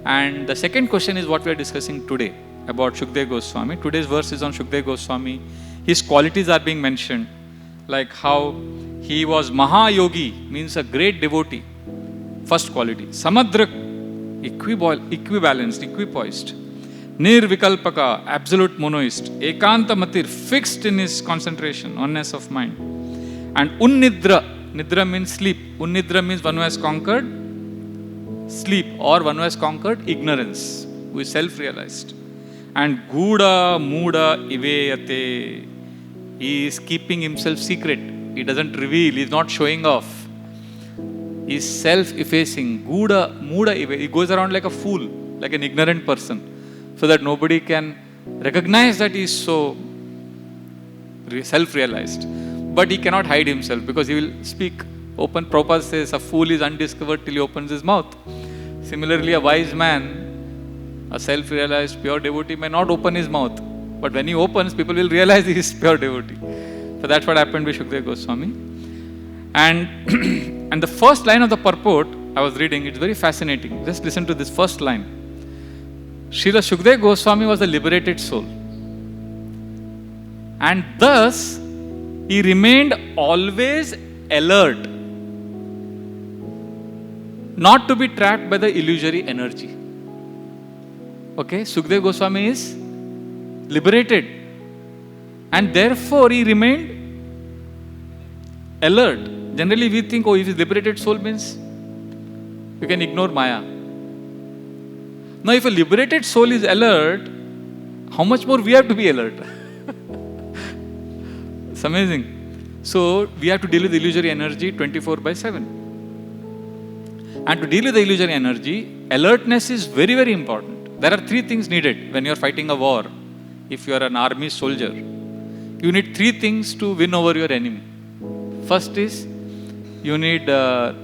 And the second question is what we are discussing today about Shukdev Goswami. Today's verse is on Shukdev Goswami. His qualities are being mentioned, like how he was Mahayogi, means a great devotee. First quality. Samadrak, equibalanced, equipoised. Nirvikalpaka, absolute monoist. Ekanta Matir, fixed in his concentration, oneness of mind. And Unnidra, Nidra means sleep. Unnidra means one who has conquered sleep, or one who has conquered ignorance, who is self-realized. And Guda Muda Iveyate, he is keeping himself secret. He doesn't reveal, he is not showing off. He is self-effacing. Guda Muda Iveyate, he goes around like a fool, like an ignorant person, so that nobody can recognize that he is so self-realized. But he cannot hide himself because he will speak open. Prabhupada says a fool is undiscovered till he opens his mouth. Similarly, a wise man, a self-realized pure devotee may not open his mouth. But when he opens, people will realize he is pure devotee. So that's what happened with Shukdev Goswami. And, and the first line of the purport I was reading, it's very fascinating. Just listen to this first line. Srila Shukdev Goswami was a liberated soul. And thus, he remained always alert, not to be trapped by the illusory energy. Okay, Shukdev Goswami is liberated, and therefore he remained alert. Generally we think, oh, if he's liberated soul means you can ignore Maya. Now if a liberated soul is alert, how much more we have to be alert? It's amazing. So we have to deal with illusory energy 24/7. And to deal with the illusory energy, alertness is very, very important. There are three things needed when you are fighting a war. If you are an army soldier, you need three things to win over your enemy. First is, you need to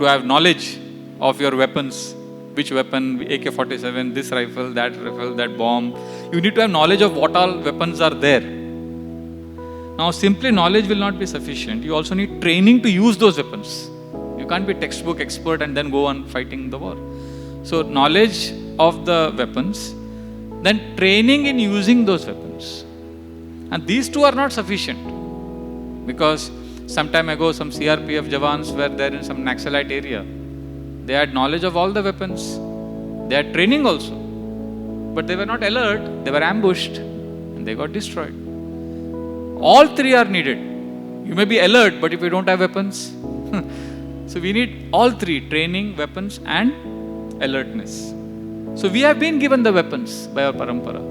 have knowledge of your weapons. Which weapon, AK-47, this rifle, that bomb. You need to have knowledge of what all weapons are there. Now, simply knowledge will not be sufficient. You also need training to use those weapons. You can't be a textbook expert and then go on fighting the war. So, knowledge of the weapons, then training in using those weapons. And these two are not sufficient. Because some time ago, some CRPF Jawans were there in some Naxalite area. They had knowledge of all the weapons. They had training also. But they were not alert. They were ambushed. And they got destroyed. All three are needed. You may be alert, but if you don't have weapons. So we need all three: training, weapons and alertness. So we have been given the weapons by our parampara.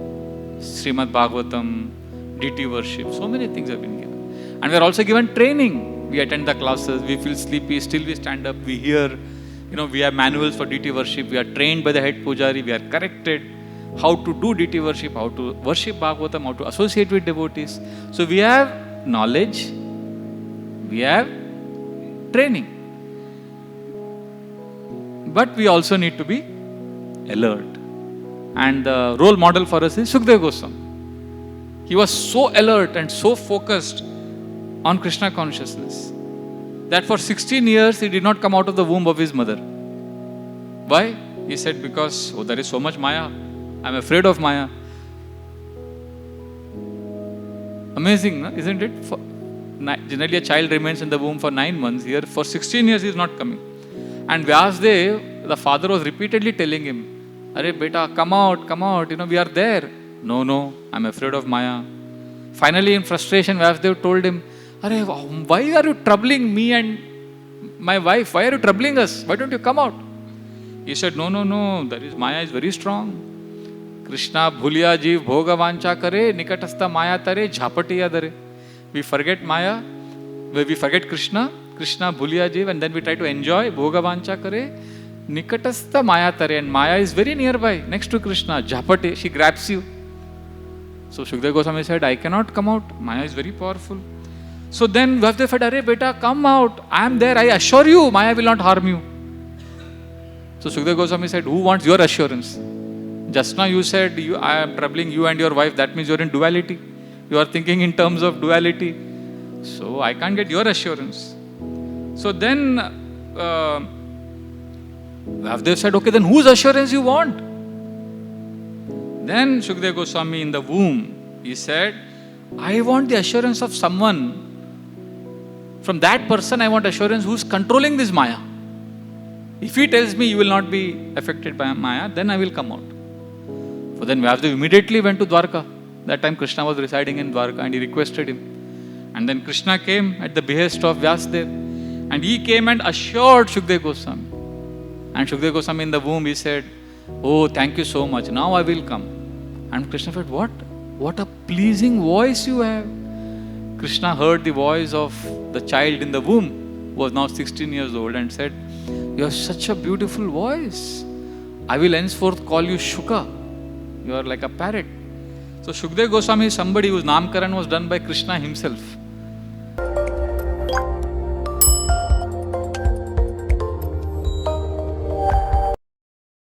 Srimad Bhagavatam, deity worship, so many things have been given. And we are also given training. We attend the classes, we feel sleepy, still we stand up, we hear. We have manuals for deity worship, we are trained by the head pujari, we are corrected how to do deity worship, how to worship Bhagavatam, how to associate with devotees. So we have knowledge, we have training. But we also need to be alert. And the role model for us is Shukdev Goswami. He was so alert and so focused on Krishna consciousness that for 16 years he did not come out of the womb of his mother. Why? He said, because there is so much Maya. I'm afraid of Maya. Amazing, no? Isn't it? Generally a child remains in the womb for 9 months. Here for 16 years he is not coming. And Vyasdev, the father, was repeatedly telling him, "Arey beta, come out, we are there." No, I'm afraid of Maya. Finally in frustration, Vyasdev told him, "Arey, why are you troubling me and my wife? Why are you troubling us? Why don't you come out?" He said, No, Maya is very strong. Krishna bhulya jeev bhoga vancha kare, nikatastha maya tare, jhapatiya dare. We forget Maya, we forget Krishna bhulya jeev, and then we try to enjoy bhoga vancha kare, nikatastha maya tare, and Maya is very nearby, next to Krishna, jhapati, she grabs you. So Shukdev Goswami said, I cannot come out, Maya is very powerful. So then Vyasdev said, Arey beta, come out, I am there, I assure you, Maya will not harm you. So Shukdev Goswami said, who wants your assurance? Just now you said, I am troubling you and your wife, that means you are in duality. You are thinking in terms of duality. So I can't get your assurance. So then Vyasdev said, okay, then whose assurance you want? Then Shukdev Goswami in the womb, he said, I want the assurance of someone. From that person I want assurance who's controlling this Maya. If he tells me you will not be affected by Maya, then I will come out. So then Vyasdev immediately went to Dwarka. That time Krishna was residing in Dwarka and he requested him. And then Krishna came at the behest of Vyasdev. And he came and assured Shukdev Goswami. And Shukdev Goswami in the womb, he said, oh, thank you so much. Now I will come. And Krishna said, what? What a pleasing voice you have. Krishna heard the voice of the child in the womb, who was now 16 years old, and said, you have such a beautiful voice. I will henceforth call you Shuka. You are like a parrot. So Shukdev Goswami is somebody whose Namkaran was done by Krishna himself.